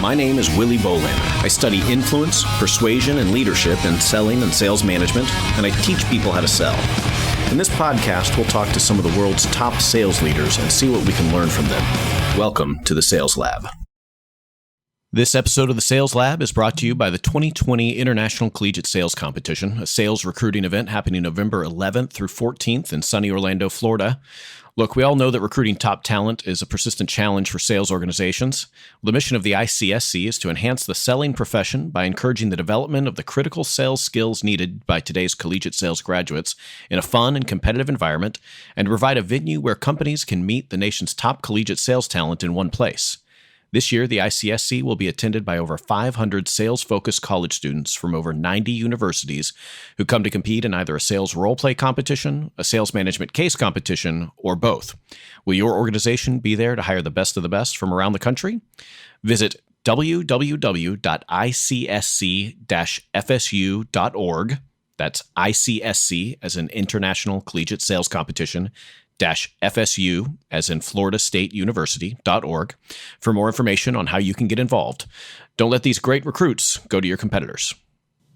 My name is Willy Bolander. I study influence, persuasion, and leadership in selling and sales management, and I teach people how to sell. In this podcast, we'll talk to some of the world's top sales leaders and see what we can learn from them. Welcome to the Sales Lab. This episode of the Sales Lab is brought to you by the 2020 International Collegiate Sales Competition, a sales recruiting event happening November 11th through 14th in sunny Orlando, Florida. Look, we all know that recruiting top talent is a persistent challenge for sales organizations. The mission of the ICSC is to enhance the selling profession by encouraging the development of the critical sales skills needed by today's collegiate sales graduates in a fun and competitive environment, and to provide a venue where companies can meet the nation's top collegiate sales talent in one place. This year, the ICSC will be attended by over 500 sales-focused college students from over 90 universities who come to compete in either a sales role-play competition, a sales management case competition, or both. Will your organization be there to hire the best of the best from around the country? Visit www.icsc-fsu.org. That's ICSC as in International Collegiate Sales Competition, FSU, as in Florida State University.org, for more information on how you can get involved. Don't let these great recruits go to your competitors.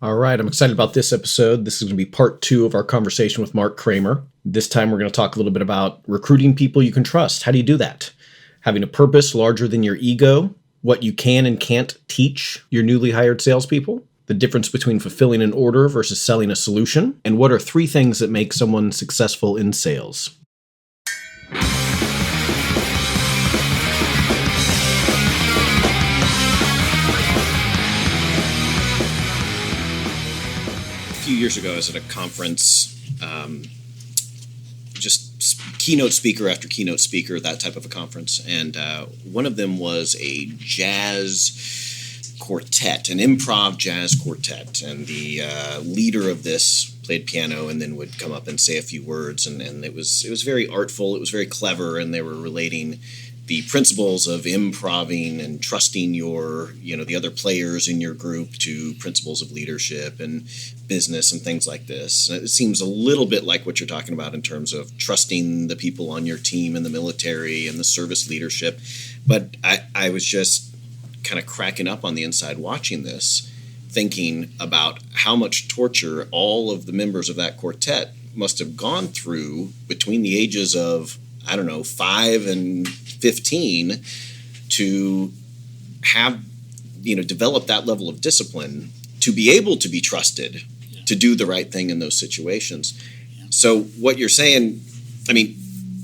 All right, I'm excited about this episode. This is going to be part 2 of our conversation with Mark Kramer. This time we're going to talk a little bit about recruiting people you can trust. How do you do that? Having a purpose larger than your ego, what you can and can't teach your newly hired salespeople, the difference between fulfilling an order versus selling a solution, and what are 3 things that make someone successful in sales. A few years ago, I was at a conference, just keynote speaker after keynote speaker, that type of a conference, and one of them was a jazz quartet, an improv jazz quartet, and the leader of this played piano and then would come up and say a few words, and it was very artful, it was very clever, and they were relating the principles of improving and trusting the other players in your group to principles of leadership and business and things like this. And it seems a little bit like what you're talking about in terms of trusting the people on your team in the military and the service leadership. But I was just kind of cracking up on the inside watching this, thinking about how much torture all of the members of that quartet must have gone through between the ages of, 5 and 15 to have, develop that level of discipline to be able to be trusted to do the right thing in those situations. So what you're saying,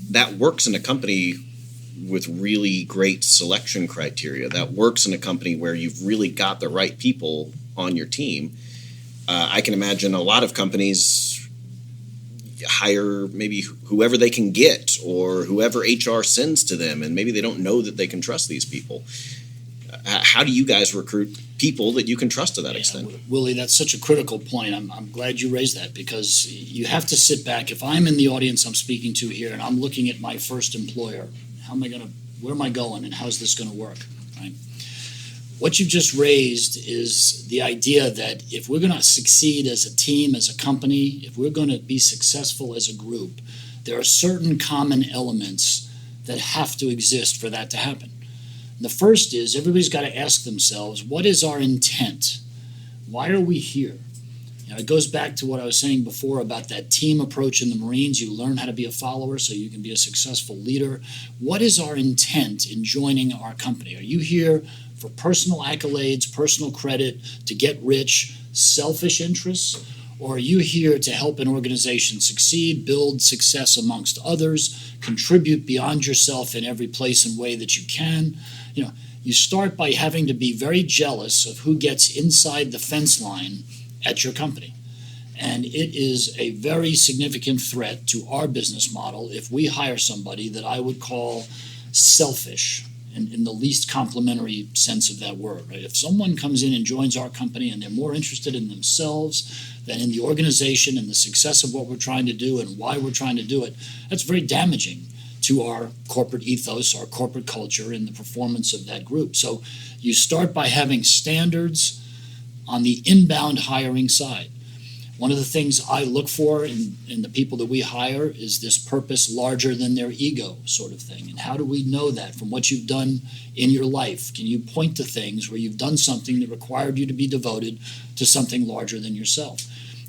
that works in a company with really great selection criteria. That works in a company where you've really got the right people on your team. I can imagine a lot of companies hire maybe whoever they can get or whoever HR sends to them, and maybe they don't know that they can trust these people. How do you guys recruit people that you can trust to that extent? Willie, that's such a critical point. I'm glad you raised that, because you have to sit back. If I'm in the audience I'm speaking to here and I'm looking at my first employer, where am I going and how's this going to work, right? What you just raised is the idea that if we're going to succeed as a team, as a company, if we're going to be successful as a group, there are certain common elements that have to exist for that to happen. The first is everybody's got to ask themselves, what is our intent? Why are we here? It goes back to what I was saying before about that team approach in the Marines. You learn how to be a follower so you can be a successful leader. What is our intent in joining our company? Are you here for personal accolades, personal credit, to get rich, selfish interests? Or are you here to help an organization succeed, build success amongst others, contribute beyond yourself in every place and way that you can? You start by having to be very jealous of who gets inside the fence line at your company. And it is a very significant threat to our business model if we hire somebody that I would call selfish in the least complimentary sense of that word, right? If someone comes in and joins our company and they're more interested in themselves than in the organization and the success of what we're trying to do and why we're trying to do it, that's very damaging to our corporate ethos, our corporate culture, and the performance of that group. So you start by having standards on the inbound hiring side. One of the things I look for in the people that we hire is this purpose larger than their ego sort of thing. And how do we know that from what you've done in your life? Can you point to things where you've done something that required you to be devoted to something larger than yourself?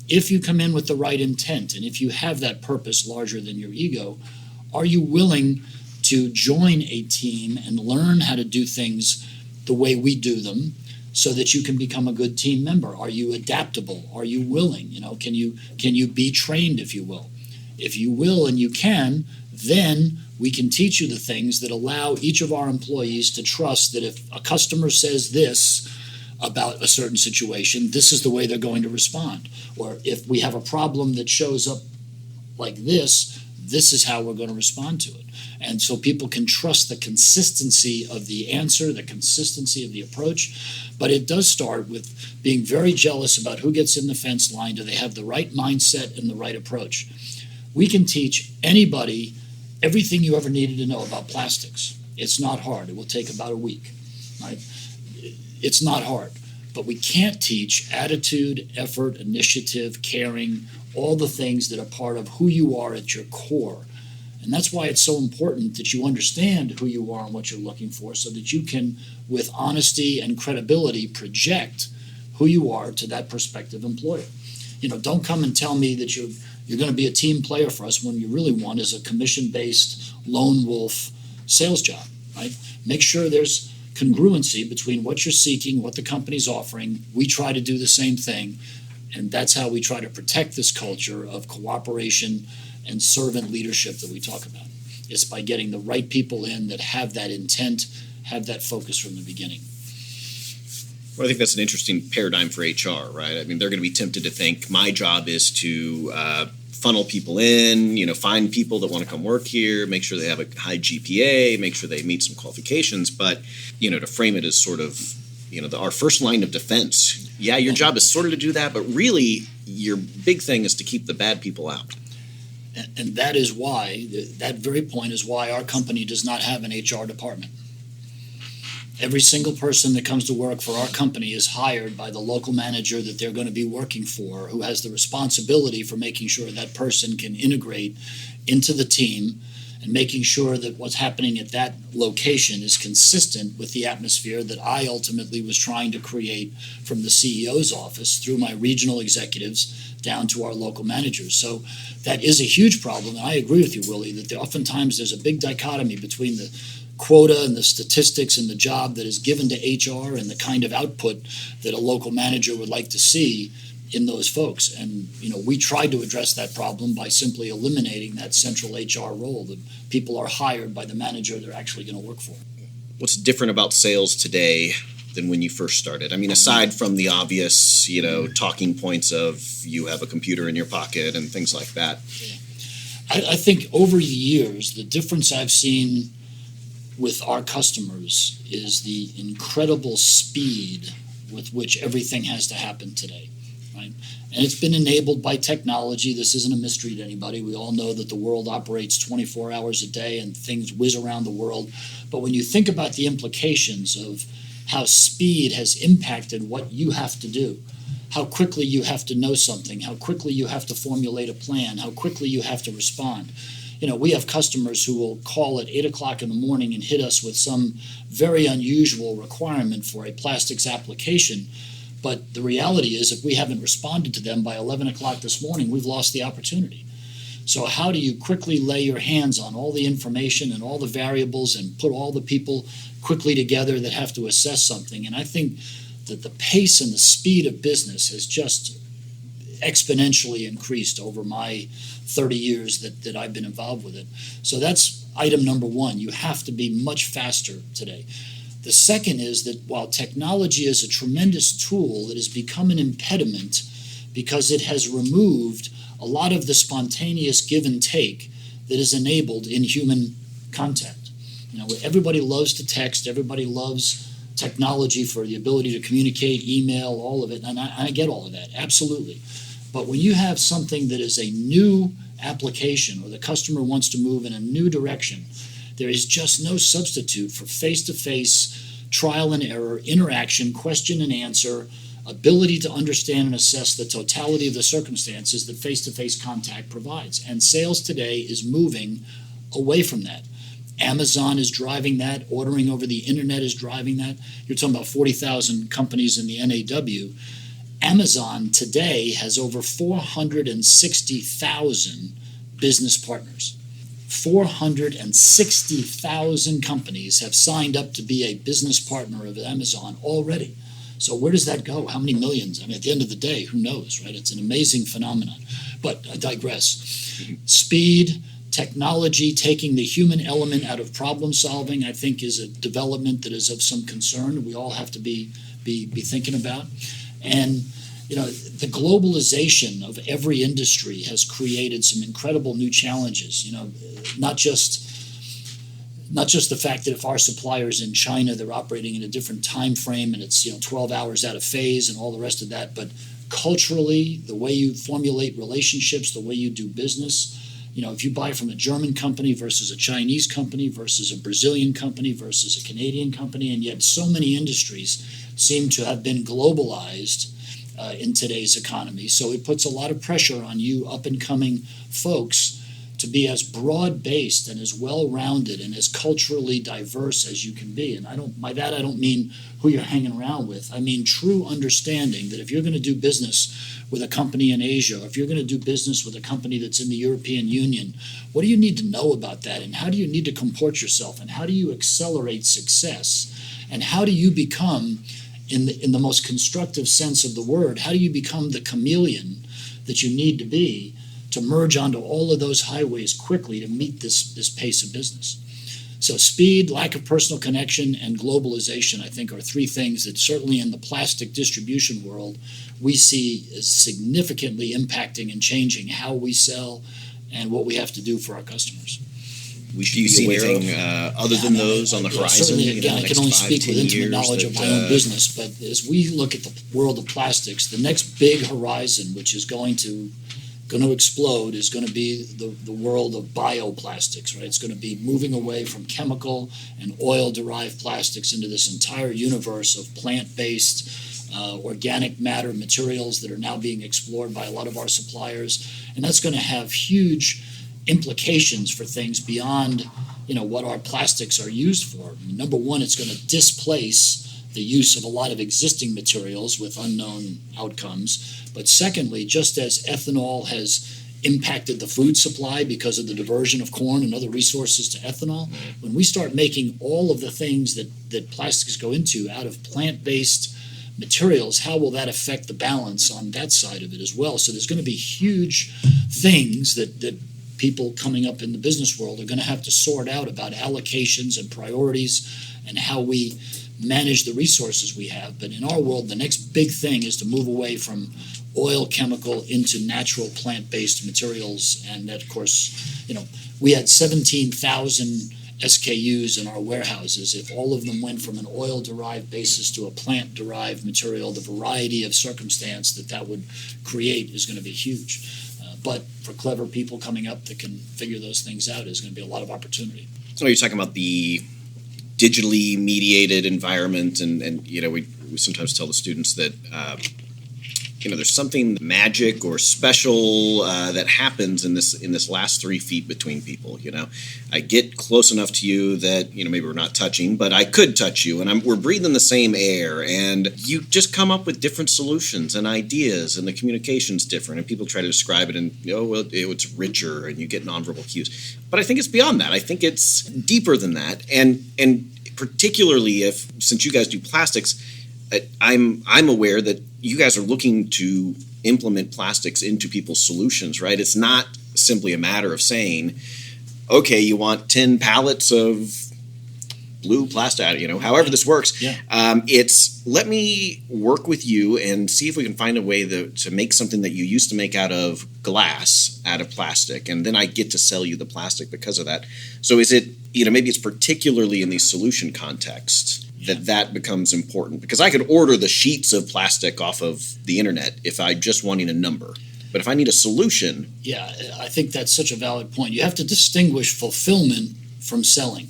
If you come in with the right intent, and if you have that purpose larger than your ego, are you willing to join a team and learn how to do things the way we do them, so that you can become a good team member? Are you adaptable? Are you willing? Can you be trained, if you will? If you will and you can, then we can teach you the things that allow each of our employees to trust that if a customer says this about a certain situation, this is the way they're going to respond. Or if we have a problem that shows up like this is how we're going to respond to it. And so people can trust the consistency of the answer, the consistency of the approach. But it does start with being very jealous about who gets in the fence line. Do they have the right mindset and the right approach? We can teach anybody everything you ever needed to know about plastics. It's not hard. It will take about a week, right? It's not hard. But we can't teach attitude, effort, initiative, caring, all the things that are part of who you are at your core. And that's why it's so important that you understand who you are and what you're looking for, so that you can, with honesty and credibility, project who you are to that prospective employer. Don't come and tell me that you're going to be a team player for us when you really want is a commission-based lone wolf sales job, right? Make sure there's congruency between what you're seeking, what the company's offering. We try to do the same thing, and that's how we try to protect this culture of cooperation and servant leadership that we talk about. It's by getting the right people in that have that intent, have that focus from the beginning. Well, I think that's an interesting paradigm for HR, right? I mean, they're going to be tempted to think my job is to funnel people in, find people that want to come work here, make sure they have a high GPA, make sure they meet some qualifications. But, to frame it as sort of, our first line of defense. Yeah, your job is sort of to do that, but really your big thing is to keep the bad people out. And that is why, that very point is why our company does not have an HR department. Every single person that comes to work for our company is hired by the local manager that they're going to be working for, who has the responsibility for making sure that person can integrate into the team and making sure that what's happening at that location is consistent with the atmosphere that I ultimately was trying to create from the CEO's office through my regional executives down to our local managers. So that is a huge problem. And I agree with you, Willie, that oftentimes there's a big dichotomy between the quota and the statistics and the job that is given to HR and the kind of output that a local manager would like to see in those folks. And, we tried to address that problem by simply eliminating that central HR role that people are hired by the manager they're actually going to work for. What's different about sales today than when you first started? I mean, aside from the obvious, talking points of you have a computer in your pocket and things like that. I think over the years, the difference I've seen with our customers is the incredible speed with which everything has to happen today, right? And it's been enabled by technology. This isn't a mystery to anybody. We all know that the world operates 24 hours a day and things whiz around the world. But when you think about the implications of how speed has impacted what you have to do, how quickly you have to know something, how quickly you have to formulate a plan, how quickly you have to respond. We have customers who will call at 8 o'clock in the morning and hit us with some very unusual requirement for a plastics application. But the reality is, if we haven't responded to them by 11 o'clock this morning, we've lost the opportunity. So how do you quickly lay your hands on all the information and all the variables and put all the people quickly together that have to assess something? And I think that the pace and the speed of business has just exponentially increased over my 30 years that I've been involved with it. So that's item number one. You have to be much faster today. The second is that while technology is a tremendous tool, it has become an impediment because it has removed a lot of the spontaneous give and take that is enabled in human contact. Everybody loves to text, everybody loves technology for the ability to communicate, email, all of it, and I get all of that, absolutely. But when you have something that is a new application or the customer wants to move in a new direction, there is just no substitute for face-to-face trial and error, interaction, question and answer, ability to understand and assess the totality of the circumstances that face-to-face contact provides. And sales today is moving away from that. Amazon is driving that. Ordering over the internet is driving that. You're talking about 40,000 companies in the NAW. Amazon today has over 460,000 business partners. 460,000 companies have signed up to be a business partner of Amazon already. So where does that go? How many millions? I mean, at the end of the day, who knows, right? It's an amazing phenomenon. But I digress. Speed, technology, taking the human element out of problem solving, I think is a development that is of some concern. We all have to be thinking about. And the globalization of every industry has created some incredible new challenges. Not just the fact that if our supplier's in China, they're operating in a different time frame and it's 12 hours out of phase and all the rest of that, but culturally, the way you formulate relationships, the way you do business. If you buy from a German company versus a Chinese company versus a Brazilian company versus a Canadian company, and yet so many industries seem to have been globalized in today's economy. So it puts a lot of pressure on you up-and-coming folks to be as broad-based and as well-rounded and as culturally diverse as you can be. And by that I don't mean who you're hanging around with. I mean true understanding that if you're going to do business with a company in Asia, or if you're going to do business with a company that's in the European Union, what do you need to know about that? And how do you need to comport yourself? And how do you accelerate success? And how do you become, in the most constructive sense of the word, how do you become the chameleon that you need to be to merge onto all of those highways quickly to meet this pace of business? So speed, lack of personal connection, and globalization, I think, are three things that certainly in the plastic distribution world we see as significantly impacting and changing how we sell and what we have to do for our customers. Do you see anything other than those on the horizon? Certainly, again, I can only speak with intimate knowledge of my own business, but as we look at the world of plastics, the next big horizon, which is going to explode, is going to be the world of bioplastics, right? It's going to be moving away from chemical and oil-derived plastics into this entire universe of plant-based, organic matter materials that are now being explored by a lot of our suppliers. And that's going to have huge implications for things beyond, what our plastics are used for. Number one, it's going to displace the use of a lot of existing materials with unknown outcomes. But secondly, just as ethanol has impacted the food supply because of the diversion of corn and other resources to ethanol, when we start making all of the things that plastics go into out of plant-based materials, how will that affect the balance on that side of it as well? So there's going to be huge things that people coming up in the business world are going to have to sort out about allocations and priorities and how we manage the resources we have. But in our world, the next big thing is to move away from oil, chemical into natural plant-based materials. And that, of course, we had 17,000 SKUs in our warehouses. If all of them went from an oil-derived basis to a plant-derived material, the variety of circumstance that would create is going to be huge. But for clever people coming up that can figure those things out, is going to be a lot of opportunity. So you're talking about the digitally mediated environment, and we sometimes tell the students that there's something magic or special that happens in this last 3 feet between people. I get close enough to you that maybe we're not touching, but I could touch you, and we're breathing the same air, and you just come up with different solutions and ideas, and the communication's different, and people try to describe it, and it's richer, and you get nonverbal cues. But I think it's beyond that. I think it's deeper than that, and particularly since you guys do plastics, I'm aware that you guys are looking to implement plastics into people's solutions, right? It's not simply a matter of saying, okay, you want 10 pallets of blue plastic, however this works. Yeah. It's let me work with you and see if we can find a way to make something that you used to make out of glass out of plastic, and then I get to sell you the plastic because of that. So is it, maybe it's particularly in these solution contexts that becomes important, because I could order the sheets of plastic off of the internet if I'm just wanting a number. But if I need a solution... Yeah, I think that's such a valid point. You have to distinguish fulfillment from selling.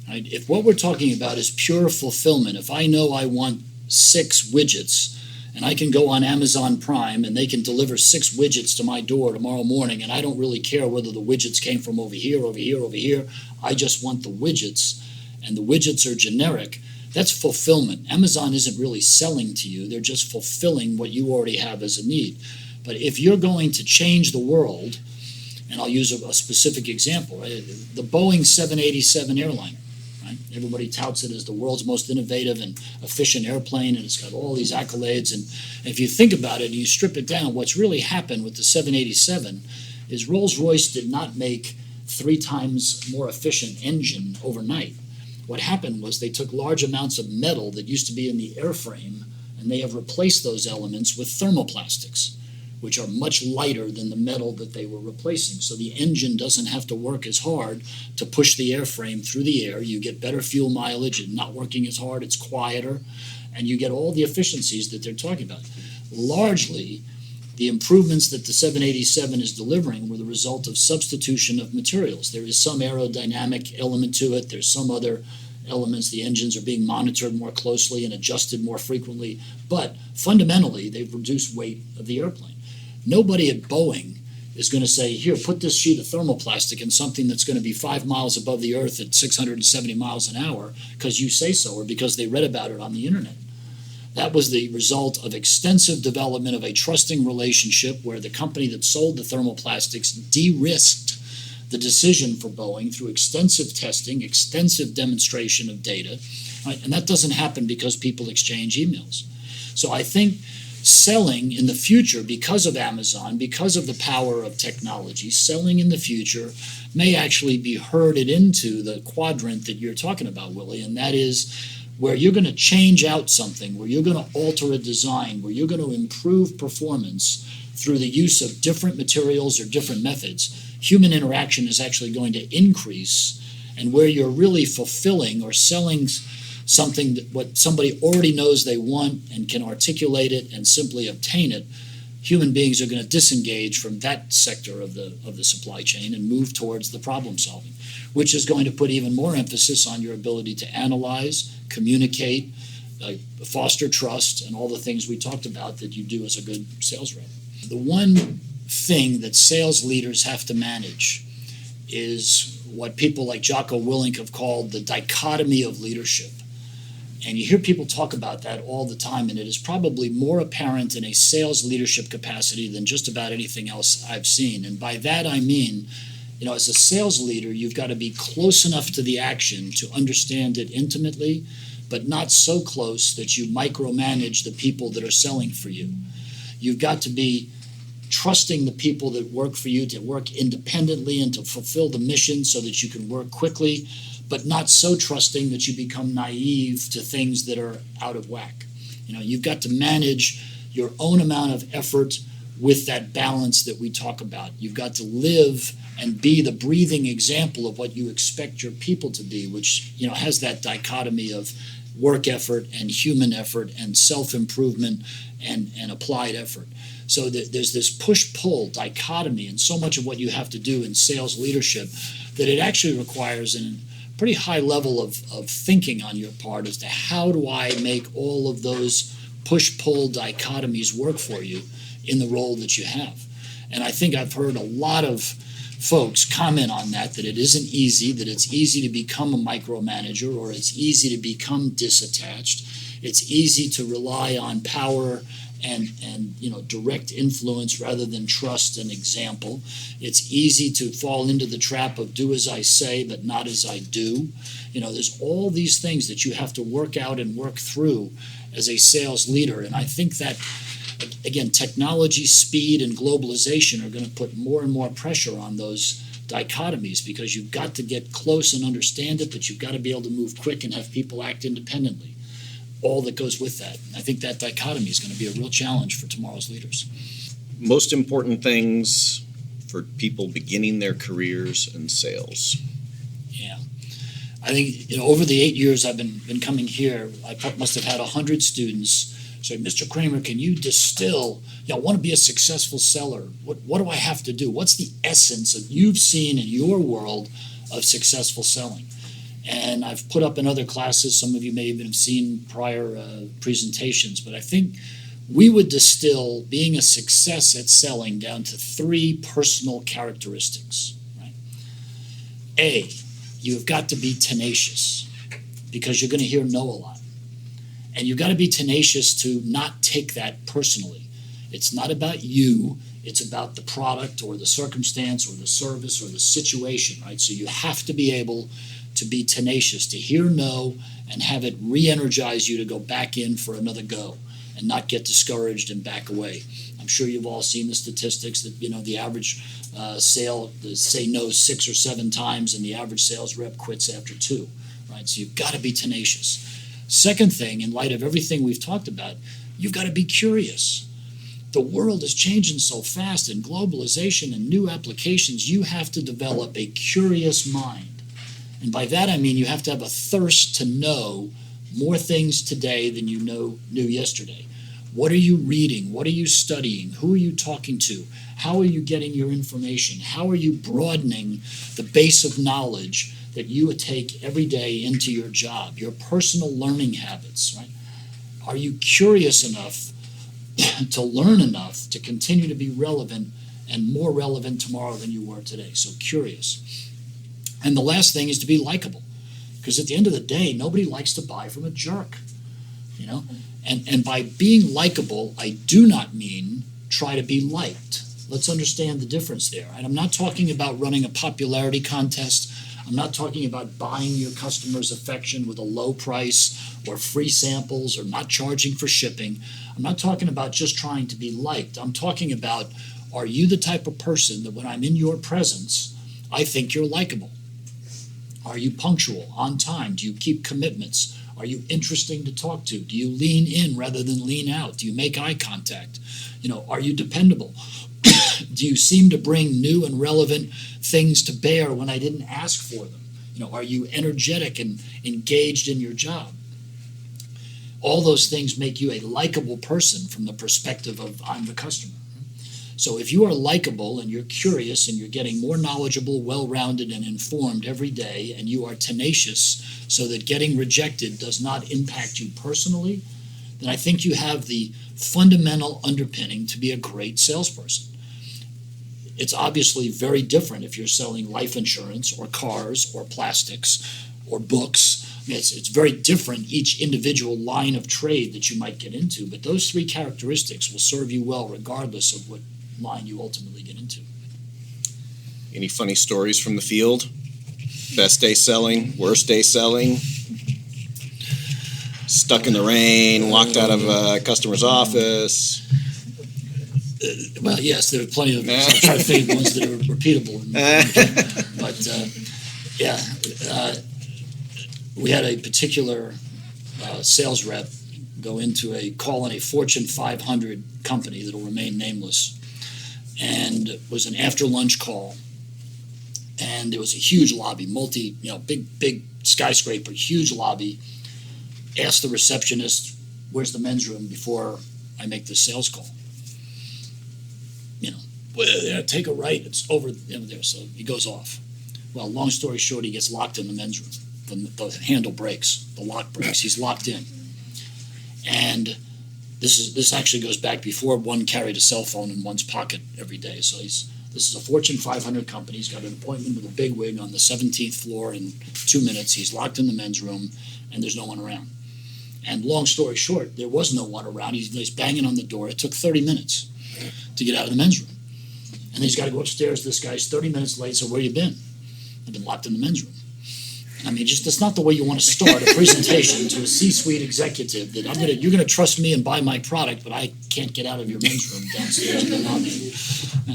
Right? If what we're talking about is pure fulfillment, if I know I want 6 widgets and I can go on Amazon Prime and they can deliver 6 widgets to my door tomorrow morning, and I don't really care whether the widgets came from over here, over here, over here. I just want the widgets, and the widgets are generic. That's fulfillment. Amazon isn't really selling to you. They're just fulfilling what you already have as a need. But if you're going to change the world, and I'll use a specific example, right? The Boeing 787 airline. Right? Everybody touts it as the world's most innovative and efficient airplane, and it's got all these accolades. And if you think about it and you strip it down, what's really happened with the 787 is Rolls-Royce did not make 3 times more efficient engine overnight. What happened was they took large amounts of metal that used to be in the airframe, and they have replaced those elements with thermoplastics, which are much lighter than the metal that they were replacing. So the engine doesn't have to work as hard to push the airframe through the air. You get better fuel mileage, it's not working as hard, it's quieter, and you get all the efficiencies that they're talking about. Largely, the improvements that the 787 is delivering were the result of substitution of materials. There is some aerodynamic element to it, there's some other elements. The engines are being monitored more closely and adjusted more frequently, but fundamentally, they've reduced weight of the airplane. Nobody at Boeing is going to say, here, put this sheet of thermoplastic in something that's going to be 5 miles above the earth at 670 miles an hour because you say so or because they read about it on the internet. That was the result of extensive development of a trusting relationship where the company that sold the thermoplastics de-risked the decision for Boeing through extensive testing, extensive demonstration of data, right? And that doesn't happen because people exchange emails. So I think selling in the future, because of Amazon, because of the power of technology, selling in the future may actually be herded into the quadrant that you're talking about, Willie, and that is where you're going to change out something, where you're going to alter a design, where you're going to improve performance through the use of different materials or different methods. Human interaction is actually going to increase, and where you're really fulfilling or selling something that what somebody already knows they want and can articulate it and simply obtain it, human beings are going to disengage from that sector of the supply chain and move towards the problem solving, which is going to put even more emphasis on your ability to analyze, communicate, foster trust, and all the things we talked about that you do as a good sales rep. The one thing that sales leaders have to manage is what people like Jocko Willink have called the dichotomy of leadership. And you hear people talk about that all the time, and it is probably more apparent in a sales leadership capacity than just about anything else I've seen. And by that I mean, as a sales leader, you've got to be close enough to the action to understand it intimately, but not so close that you micromanage the people that are selling for you. You've got to be trusting the people that work for you to work independently and to fulfill the mission so that you can work quickly, but not so trusting that you become naive to things that are out of whack. You've got to manage your own amount of effort with that balance that we talk about. You've got to live and be the breathing example of what you expect your people to be, which has that dichotomy of work effort and human effort and self-improvement and applied effort. So there's this push-pull dichotomy in so much of what you have to do in sales leadership that it actually requires a pretty high level of thinking on your part as to how do I make all of those push-pull dichotomies work for you in the role that you have. And I think I've heard a lot of folks comment on that it isn't easy, that it's easy to become a micromanager or it's easy to become disattached. It's easy to rely on power and direct influence rather than trust and example. It's easy to fall into the trap of do as I say but not as I do. There's all these things that you have to work out and work through as a sales leader, and I think that again, technology, speed, and globalization are going to put more and more pressure on those dichotomies because you've got to get close and understand it, but you've got to be able to move quick and have people act independently. All that goes with that. I think that dichotomy is going to be a real challenge for tomorrow's leaders. Most important things for people beginning their careers in sales. Yeah. I think over the 8 years I've been coming here, I must have had 100 students say, Mr. Kramer, can you distill, I want to be a successful seller. What do I have to do? What's the essence of you've seen in your world of successful selling? And I've put up in other classes, some of you may even have seen prior presentations, but I think we would distill being a success at selling down to 3 personal characteristics. Right? A, you've got to be tenacious because you're going to hear no a lot. And you've got to be tenacious to not take that personally. It's not about you. It's about the product or the circumstance or the service or the situation, right? So you have to be able to be tenacious, to hear no and have it re-energize you to go back in for another go and not get discouraged and back away. I'm sure you've all seen the statistics that, the average sale, say no 6 or 7 times, and the average sales rep quits after 2, right? So you've got to be tenacious. Second thing, in light of everything we've talked about, you've got to be curious. The world is changing so fast, and globalization and new applications, you have to develop a curious mind. And by that I mean you have to have a thirst to know more things today than you knew yesterday. What are you reading? What are you studying? Who are you talking to? How are you getting your information? How are you broadening the base of knowledge that you would take every day into your job, your personal learning habits, right? Are you curious enough to learn enough to continue to be relevant and more relevant tomorrow than you were today? So curious. And the last thing is to be likable, because at the end of the day, nobody likes to buy from a jerk, And by being likable, I do not mean try to be liked. Let's understand the difference there. And I'm not talking about running a popularity contest. I'm not talking about buying your customers' affection with a low price or free samples or not charging for shipping. I'm not talking about just trying to be liked. I'm talking about, are you the type of person that when I'm in your presence, I think you're likable? Are you punctual, on time? Do you keep commitments? Are you interesting to talk to? Do you lean in rather than lean out? Do you make eye contact? Are you dependable? Do you seem to bring new and relevant things to bear when I didn't ask for them? Are you energetic and engaged in your job? All those things make you a likable person from the perspective of I'm the customer. So if you are likable and you're curious and you're getting more knowledgeable, well-rounded, and informed every day, and you are tenacious so that getting rejected does not impact you personally, then I think you have the fundamental underpinning to be a great salesperson. It's obviously very different if you're selling life insurance or cars or plastics or books. It's very different, each individual line of trade that you might get into, but those 3 characteristics will serve you well regardless of what line you ultimately get into. Any funny stories from the field? Best day selling, worst day selling? Stuck in the rain, locked out of a customer's office? Well, yes, there are plenty of I'll try to think ones that are repeatable. We had a particular sales rep go into a call on a Fortune 500 company that will remain nameless, and it was an after-lunch call, and there was a huge lobby, big skyscraper, huge lobby. Asked the receptionist, "Where's the men's room?" before I make this sales call. Take a right, it's over there. So he goes off. Well, long story short, he gets locked in the men's room. The handle breaks, the lock breaks. He's locked in. And this actually goes back before one carried a cell phone in one's pocket every day. So this is a Fortune 500 company. He's got an appointment with a bigwig on the 17th floor in 2 minutes. He's locked in the men's room, and there's no one around. And long story short, there was no one around. He's banging on the door. It took 30 minutes to get out of the men's room. And he's got to go upstairs. This guy's 30 minutes late. So where you been? I've been locked in the men's room. I mean, that's not the way you want to start a presentation to a C-suite executive that you're going to trust me and buy my product, but I can't get out of your men's room downstairs in the lobby.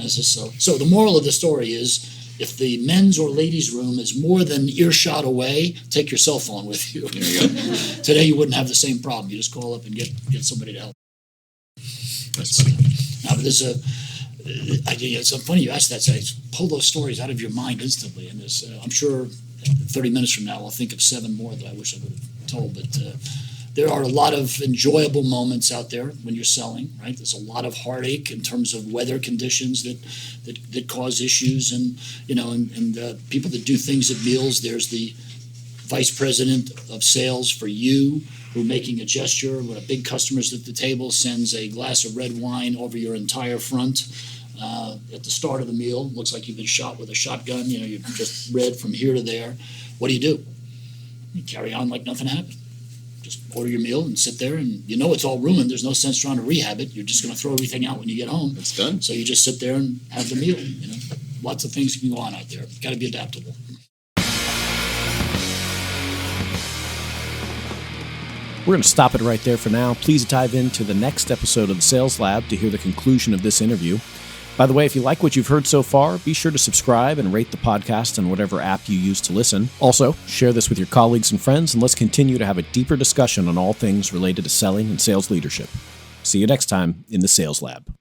So the moral of the story is, if the men's or ladies' room is more than earshot away, take your cell phone with you. There you go. Today you wouldn't have the same problem. You just call up and get somebody to help. That's funny. Now, but it's funny you ask that. So I pull those stories out of your mind instantly, and I'm sure 30 minutes from now I'll think of 7 more that I wish I would have told. But there are a lot of enjoyable moments out there when you're selling. Right? There's a lot of heartache in terms of weather conditions that cause issues, and people that do things at meals. There's the vice president of sales for you, who making a gesture when a big customer's at the table sends a glass of red wine over your entire front at the start of the meal. Looks like you've been shot with a shotgun. You've just red from here to there. What do? You carry on like nothing happened. Just order your meal and sit there, and it's all ruined. There's no sense trying to rehab it. You're just going to throw everything out when you get home. It's done. So you just sit there and have the meal. Lots of things can go on out there. Got to be adaptable. We're going to stop it right there for now. Please dive into the next episode of the Sales Lab to hear the conclusion of this interview. By the way, if you like what you've heard so far, be sure to subscribe and rate the podcast on whatever app you use to listen. Also, share this with your colleagues and friends, and let's continue to have a deeper discussion on all things related to selling and sales leadership. See you next time in the Sales Lab.